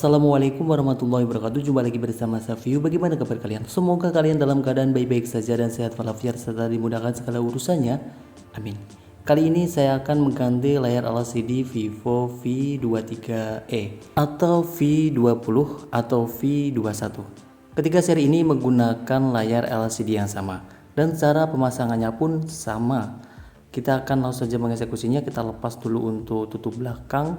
Assalamualaikum warahmatullahi wabarakatuh. Jumpa lagi bersama Safiu. Bagaimana kabar kalian? Semoga kalian dalam keadaan baik-baik saja dan sehat walafiat serta dimudahkan segala urusannya. Amin. Kali ini saya akan mengganti layar LCD Vivo V23e atau V20 atau V21. Ketiga seri ini menggunakan layar LCD yang sama dan cara pemasangannya pun sama. Kita akan langsung saja mengeksekusinya. Kita lepas dulu untuk tutup belakang.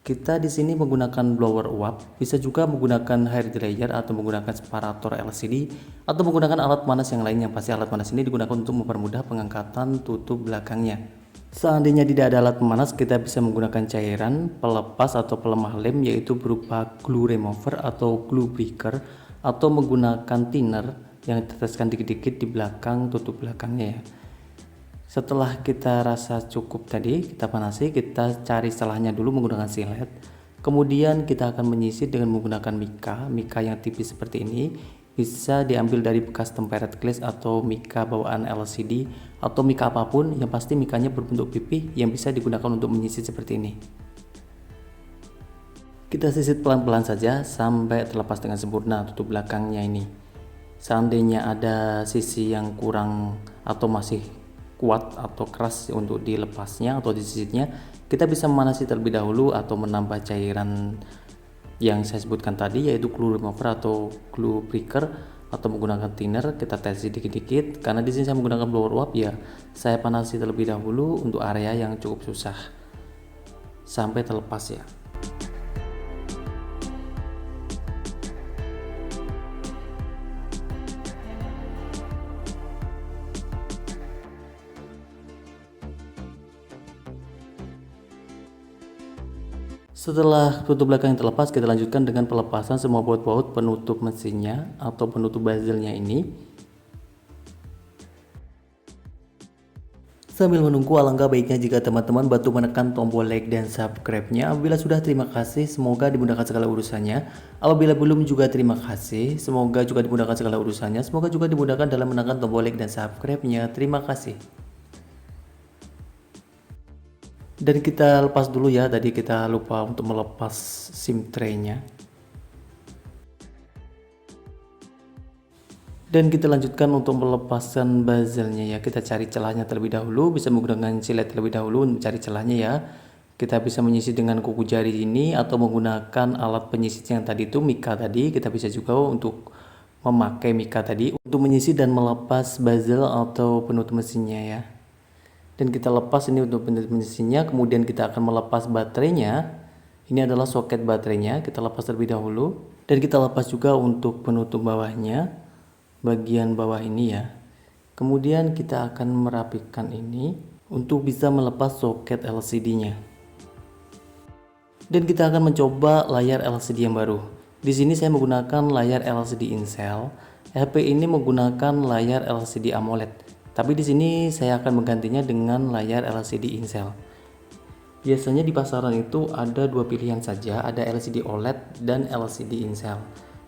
Kita di sini menggunakan blower uap, bisa juga menggunakan hair dryer atau menggunakan separator LCD atau menggunakan alat panas yang lain. Yang pasti alat panas ini digunakan untuk mempermudah pengangkatan tutup belakangnya. Seandainya tidak ada alat pemanas, kita bisa menggunakan cairan pelepas atau pelemah lem, yaitu berupa glue remover atau glue breaker, atau menggunakan thinner yang diteteskan dikit-dikit di belakang tutup belakangnya ya. Setelah kita rasa cukup tadi, kita panasi, kita cari celahnya dulu menggunakan silet. Kemudian kita akan menyisir dengan menggunakan mika yang tipis seperti ini. Bisa diambil dari bekas tempered glass atau mika bawaan LCD atau mika apapun, yang pasti mikanya berbentuk pipih yang bisa digunakan untuk menyisir seperti ini. Kita sisir pelan-pelan saja sampai terlepas dengan sempurna tutup belakangnya ini. Seandainya ada sisi yang kurang atau masih kuat atau keras untuk dilepasnya atau disisitnya, kita bisa memanasi terlebih dahulu atau menambah cairan yang saya sebutkan tadi, yaitu glue remover atau glue breaker atau menggunakan thinner. Kita tes dikit-dikit, karena di sini saya menggunakan blower uap ya, saya panasi terlebih dahulu untuk area yang cukup susah sampai terlepas ya. Setelah tutup belakang yang terlepas, kita lanjutkan dengan pelepasan semua baut-baut penutup mesinnya atau penutup bezelnya ini. Sambil menunggu, alangkah baiknya jika teman-teman bantu menekan tombol like dan subscribe-nya. Apabila sudah, terima kasih, semoga dimudahkan segala urusannya. Apabila belum juga terima kasih, semoga juga dimudahkan segala urusannya. Semoga juga dimudahkan dalam menekan tombol like dan subscribe-nya. Terima kasih. Dan kita lepas dulu ya, tadi kita lupa untuk melepas SIM tray-nya. Dan kita lanjutkan untuk melepaskan bezelnya ya. Kita cari celahnya terlebih dahulu, bisa menggunakan silet terlebih dahulu untuk mencari celahnya ya. Kita bisa menyisir dengan kuku jari ini atau menggunakan alat penyisir yang tadi itu, mika tadi. Kita bisa juga untuk memakai mika tadi untuk menyisir dan melepas bezel atau penutup mesinnya ya. Dan kita lepas ini untuk penutup mesinnya, kemudian kita akan melepas baterainya. Ini adalah soket baterainya, kita lepas terlebih dahulu. Dan kita lepas juga untuk penutup bawahnya, bagian bawah ini ya. Kemudian kita akan merapikan ini untuk bisa melepas soket LCD-nya. Dan kita akan mencoba layar LCD yang baru. Di sini saya menggunakan layar LCD Incel. HP ini menggunakan layar LCD AMOLED. Tapi di sini saya akan menggantinya dengan layar LCD Incel. Biasanya di pasaran itu ada dua pilihan saja, ada LCD OLED dan LCD Incel.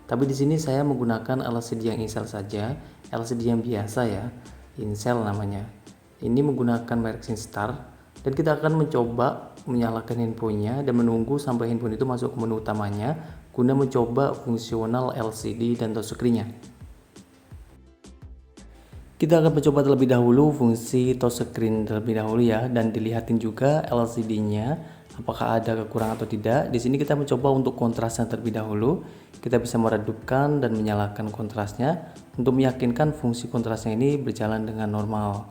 Tapi di sini saya menggunakan LCD yang Incel saja, LCD yang biasa ya, Incel namanya. Ini menggunakan merek SingStar, dan kita akan mencoba menyalakan handphonenya dan menunggu sampai handphone itu masuk ke menu utamanya guna mencoba fungsional LCD dan touchscreen-nya. Kita akan mencoba terlebih dahulu fungsi touchscreen terlebih dahulu ya, dan dilihatin juga LCD-nya apakah ada kekurangan atau tidak. Di sini kita mencoba untuk kontrasnya terlebih dahulu. Kita bisa meredupkan dan menyalakan kontrasnya untuk meyakinkan fungsi kontrasnya ini berjalan dengan normal.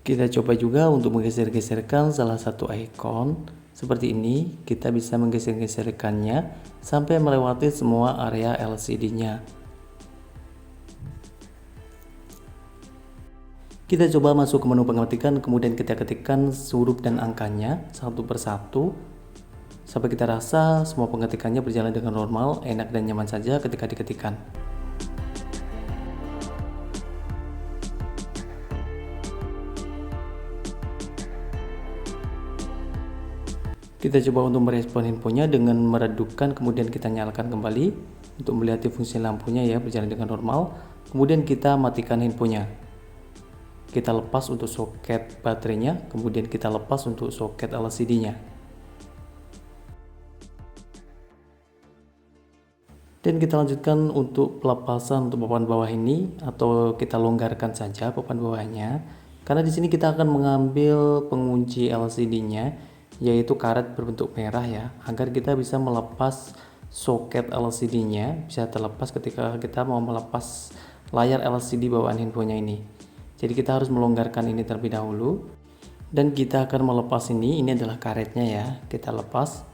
Kita coba juga untuk menggeser-geserkan salah satu icon. Seperti ini, kita bisa menggeser-geserkannya sampai melewati semua area LCD-nya. Kita coba masuk ke menu pengetikan, kemudian kita ketikkan huruf dan angkanya satu persatu sampai kita rasa semua pengetikannya berjalan dengan normal, enak dan nyaman saja ketika diketikkan. Kita coba untuk merespon handphonenya dengan meredupkan, kemudian kita nyalakan kembali untuk melihat fungsi lampunya ya berjalan dengan normal. Kemudian kita matikan handphonenya. kita lepas untuk soket baterainya, kemudian kita lepas untuk soket LCD-nya. Dan kita lanjutkan untuk pelepasan untuk papan bawah ini, atau kita longgarkan saja papan bawahnya. Karena di sini kita akan mengambil pengunci LCD-nya, yaitu karet berbentuk merah ya, agar kita bisa melepas soket LCD-nya, bisa terlepas ketika kita mau melepas layar LCD bawaan handphonenya ini. Jadi kita harus melonggarkan ini terlebih dahulu, dan kita akan melepas ini adalah karetnya ya, kita lepas.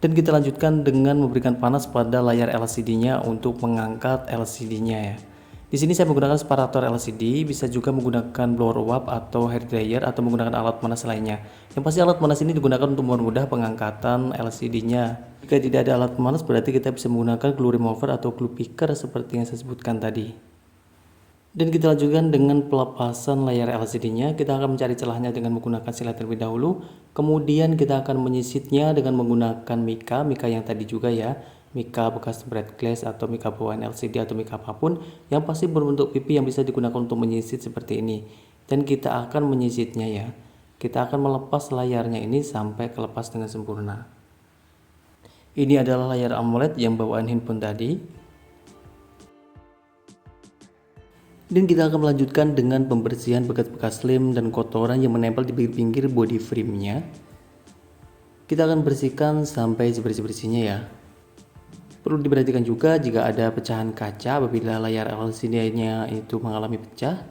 Dan kita lanjutkan dengan memberikan panas pada layar LCD-nya untuk mengangkat LCD-nya ya. Di sini saya menggunakan separator LCD, bisa juga menggunakan blower uap atau hair dryer atau menggunakan alat panas lainnya. Yang pasti alat panas ini digunakan untuk mempermudah pengangkatan LCD-nya. Jika tidak ada alat panas berarti kita bisa menggunakan glue remover atau glue picker seperti yang saya sebutkan tadi. Dan kita lanjutkan dengan pelepasan layar LCD-nya. Kita akan mencari celahnya dengan menggunakan silet terlebih dahulu. Kemudian kita akan menyisitnya dengan menggunakan mika yang tadi juga ya. Mika bekas bread glass atau mika bawaan LCD atau mika apapun. Yang pasti berbentuk pipi yang bisa digunakan untuk menyisit seperti ini. Dan kita akan menyisitnya ya. Kita akan melepas layarnya ini sampai kelepas dengan sempurna. Ini adalah layar AMOLED yang bawaan handphone tadi. Dan kita akan melanjutkan dengan pembersihan bekas-bekas lem dan kotoran yang menempel di pinggir body frame-nya. Kita akan bersihkan sampai sebersih-bersihnya ya. Perlu diperhatikan juga jika ada pecahan kaca apabila layar LCD-nya itu mengalami pecah,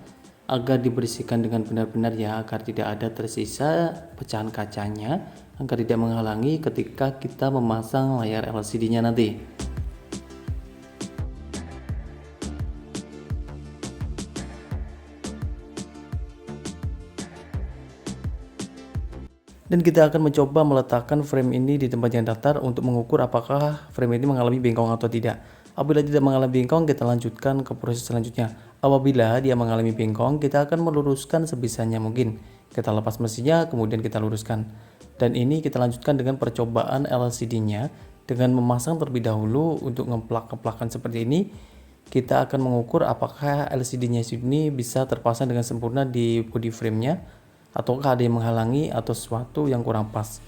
agar dibersihkan dengan benar-benar ya, agar tidak ada tersisa pecahan kacanya, agar tidak menghalangi ketika kita memasang layar LCD-nya nanti. Dan kita akan mencoba meletakkan frame ini di tempat yang datar untuk mengukur apakah frame ini mengalami bengkong atau tidak. Apabila tidak mengalami bengkong, kita lanjutkan ke proses selanjutnya. Apabila dia mengalami bengkong, kita akan meluruskan sebisanya mungkin. Kita lepas mesinnya, kemudian kita luruskan. Dan ini kita lanjutkan dengan percobaan LCD-nya dengan memasang terlebih dahulu untuk ngeplak-keplakan seperti ini. Kita akan mengukur apakah LCD-nya ini bisa terpasang dengan sempurna di body frame-nya, ataukah ada yang menghalangi atau sesuatu yang kurang pas.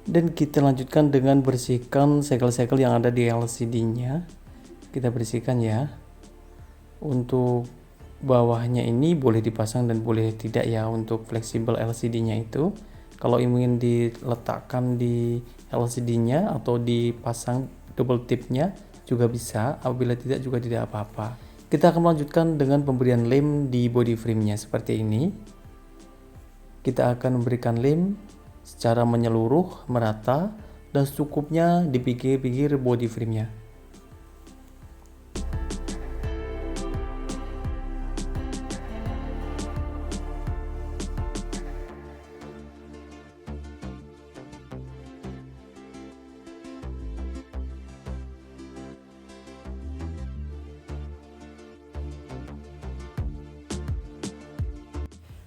Dan kita lanjutkan dengan bersihkan segel-segel yang ada di LCD-nya. Kita bersihkan ya. Untuk bawahnya ini boleh dipasang dan boleh tidak ya, untuk fleksibel LCD-nya itu. Kalau ingin diletakkan di LCD-nya atau dipasang double tip-nya juga bisa, apabila tidak juga tidak apa-apa. Kita akan melanjutkan dengan pemberian lem di body frame-nya seperti ini. Kita akan memberikan lem secara menyeluruh, merata, dan secukupnya di pinggir-pinggir body frame-nya.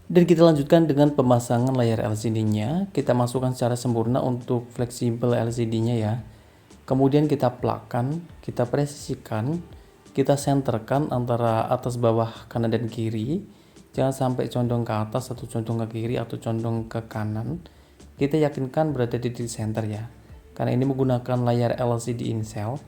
Dan kita lanjutkan dengan pemasangan layar LCD-nya. Kita masukkan secara sempurna untuk fleksibel LCD-nya ya. Kemudian kita plakkan, kita presisikan, kita senterkan antara atas bawah kanan dan kiri. Jangan sampai condong ke atas atau condong ke kiri atau condong ke kanan. Kita yakinkan berada di titik center ya. Karena ini menggunakan layar LCD in-cell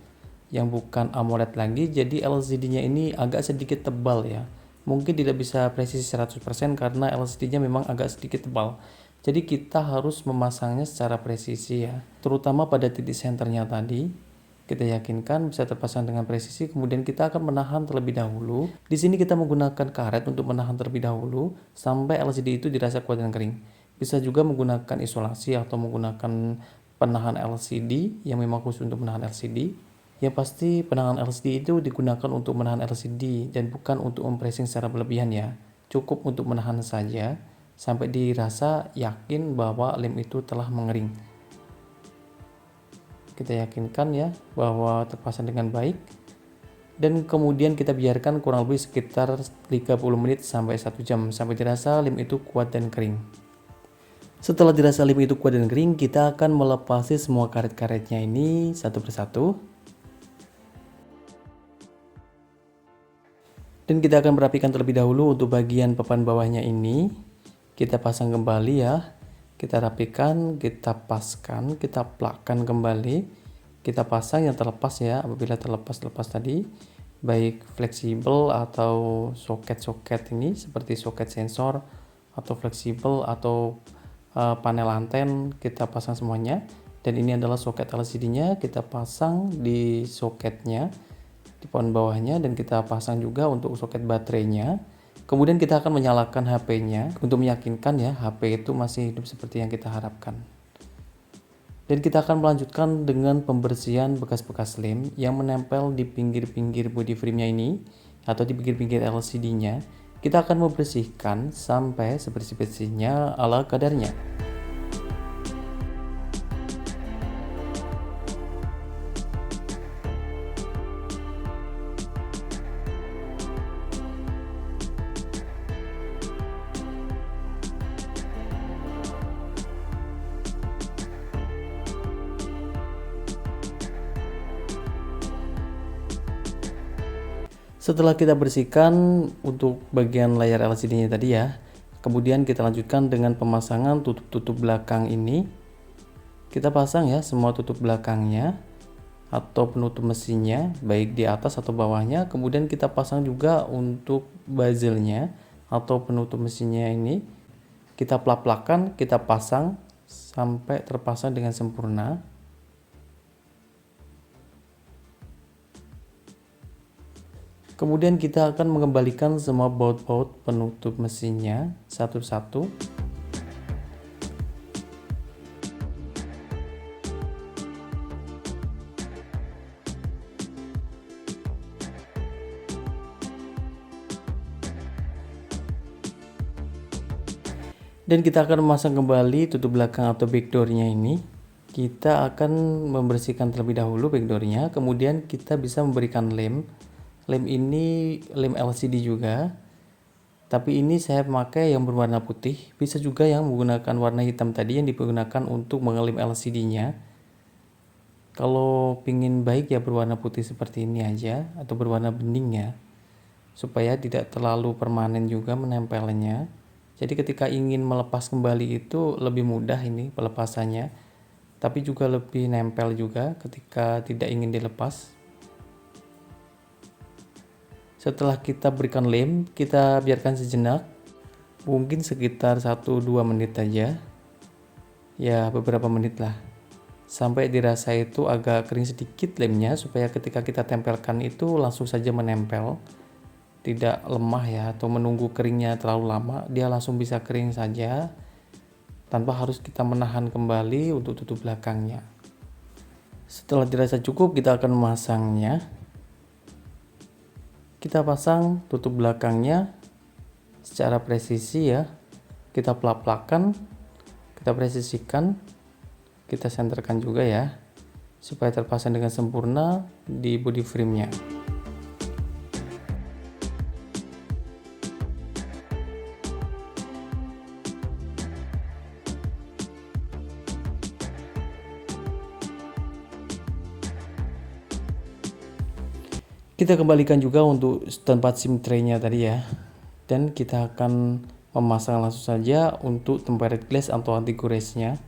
yang bukan AMOLED lagi, jadi LCD-nya ini agak sedikit tebal ya. Mungkin tidak bisa presisi 100% karena LCD-nya memang agak sedikit tebal. Jadi kita harus memasangnya secara presisi ya. Terutama pada titik senternya tadi. Kita yakinkan bisa terpasang dengan presisi, kemudian kita akan menahan terlebih dahulu. Di sini kita menggunakan karet untuk menahan terlebih dahulu sampai LCD itu dirasa kuat dan kering. Bisa juga menggunakan isolasi atau menggunakan penahan LCD yang memang khusus untuk menahan LCD. Yang pasti penahan LCD itu digunakan untuk menahan LCD dan bukan untuk mempressing secara berlebihan ya. Cukup untuk menahan saja sampai dirasa yakin bahwa lem itu telah mengering. Kita yakinkan ya bahwa terpasang dengan baik. Dan kemudian kita biarkan kurang lebih sekitar 30 menit sampai 1 jam sampai dirasa lem itu kuat dan kering. Setelah dirasa lem itu kuat dan kering, kita akan melepasi semua karet-karetnya ini satu persatu. Dan kita akan merapikan terlebih dahulu untuk bagian papan bawahnya ini. Kita pasang kembali ya. Kita rapikan, kita paskan, kita plakkan kembali. Kita pasang yang terlepas ya, apabila terlepas tadi. Baik fleksibel atau soket-soket ini seperti soket sensor atau fleksibel atau panel anten, kita pasang semuanya. Dan ini adalah soket LCD-nya, kita pasang di soketnya di papan bawahnya, dan kita pasang juga untuk soket baterainya. Kemudian kita akan menyalakan HP-nya untuk meyakinkan ya HP itu masih hidup seperti yang kita harapkan. Dan kita akan melanjutkan dengan pembersihan bekas-bekas lem yang menempel di pinggir-pinggir body frame-nya ini atau di pinggir-pinggir LCD-nya. Kita akan membersihkan sampai sebersih-bersihnya ala kadarnya. Setelah kita bersihkan untuk bagian layar LCD-nya tadi ya, kemudian kita lanjutkan dengan pemasangan tutup-tutup belakang ini. Kita pasang ya semua tutup belakangnya atau penutup mesinnya, baik di atas atau bawahnya. Kemudian kita pasang juga untuk bezelnya atau penutup mesinnya ini. Kita plak-plakan, kita pasang sampai terpasang dengan sempurna. Kemudian kita akan mengembalikan semua baut-baut penutup mesinnya satu-satu. Dan kita akan memasang kembali tutup belakang atau backdoor-nya ini. Kita akan membersihkan terlebih dahulu backdoor-nya, kemudian kita bisa memberikan lem. Lem ini lem LCD juga, tapi ini saya memakai yang berwarna putih. Bisa juga yang menggunakan warna hitam tadi yang digunakan untuk mengelem LCD-nya. Kalau pingin baik ya berwarna putih seperti ini aja atau berwarna bening ya, supaya tidak terlalu permanen juga menempelnya. Jadi ketika ingin melepas kembali itu lebih mudah ini pelepasannya, tapi juga lebih nempel juga ketika tidak ingin dilepas. Setelah kita berikan lem, kita biarkan sejenak, mungkin sekitar 1-2 menit aja, ya beberapa menit lah, sampai dirasa itu agak kering sedikit lemnya, supaya ketika kita tempelkan itu langsung saja menempel, tidak lemah ya, atau menunggu keringnya terlalu lama. Dia langsung bisa kering saja, tanpa harus kita menahan kembali untuk tutup belakangnya. Setelah dirasa cukup, kita akan memasangnya. Kita pasang tutup belakangnya secara presisi ya. Kita plak-plakan, kita presisikan, kita senterkan juga ya, supaya terpasang dengan sempurna di body frame-nya. Kita kembalikan juga untuk tempat SIM tray-nya tadi ya. Dan kita akan memasang langsung saja untuk tempered glass atau anti gores-nya.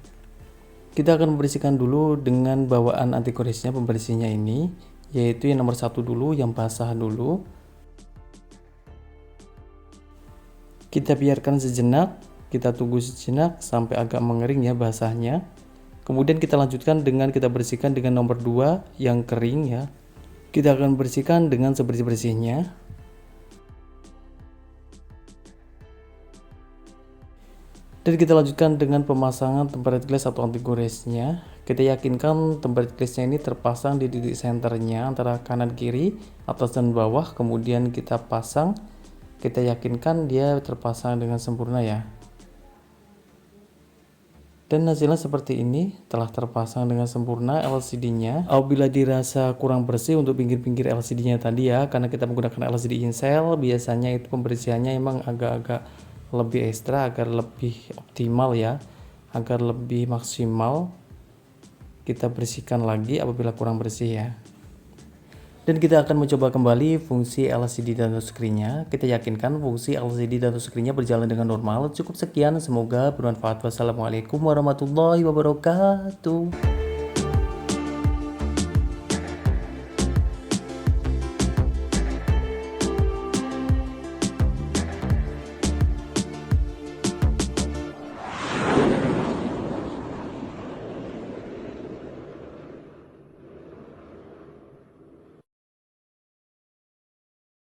Kita akan membersihkan dulu dengan bawaan anti gores-nya, pembersihnya ini, yaitu yang nomor 1 dulu, yang basah dulu. Kita biarkan sejenak, kita tunggu sejenak sampai agak mengering ya basahnya. Kemudian kita lanjutkan dengan kita bersihkan dengan nomor 2 yang kering ya. Kita akan bersihkan dengan sebersih-bersihnya. Dan kita lanjutkan dengan pemasangan tempered glass atau anti goresnya. Kita yakinkan tempered glassnya ini terpasang di titik senternya antara kanan kiri, atas dan bawah. Kemudian kita pasang, kita yakinkan dia terpasang dengan sempurna ya. Dan hasilnya seperti ini, telah terpasang dengan sempurna LCD-nya. Apabila dirasa kurang bersih untuk pinggir-pinggir LCD-nya tadi ya, karena kita menggunakan LCD in-cell, biasanya itu pembersihannya emang agak-agak lebih ekstra agar lebih optimal ya, agar lebih maksimal. Kita bersihkan lagi apabila kurang bersih ya. Dan kita akan mencoba kembali fungsi LCD dan touchscreen-nya. Kita yakinkan fungsi LCD dan touchscreen-nya berjalan dengan normal. Cukup sekian, semoga bermanfaat. Wassalamualaikum warahmatullahi wabarakatuh.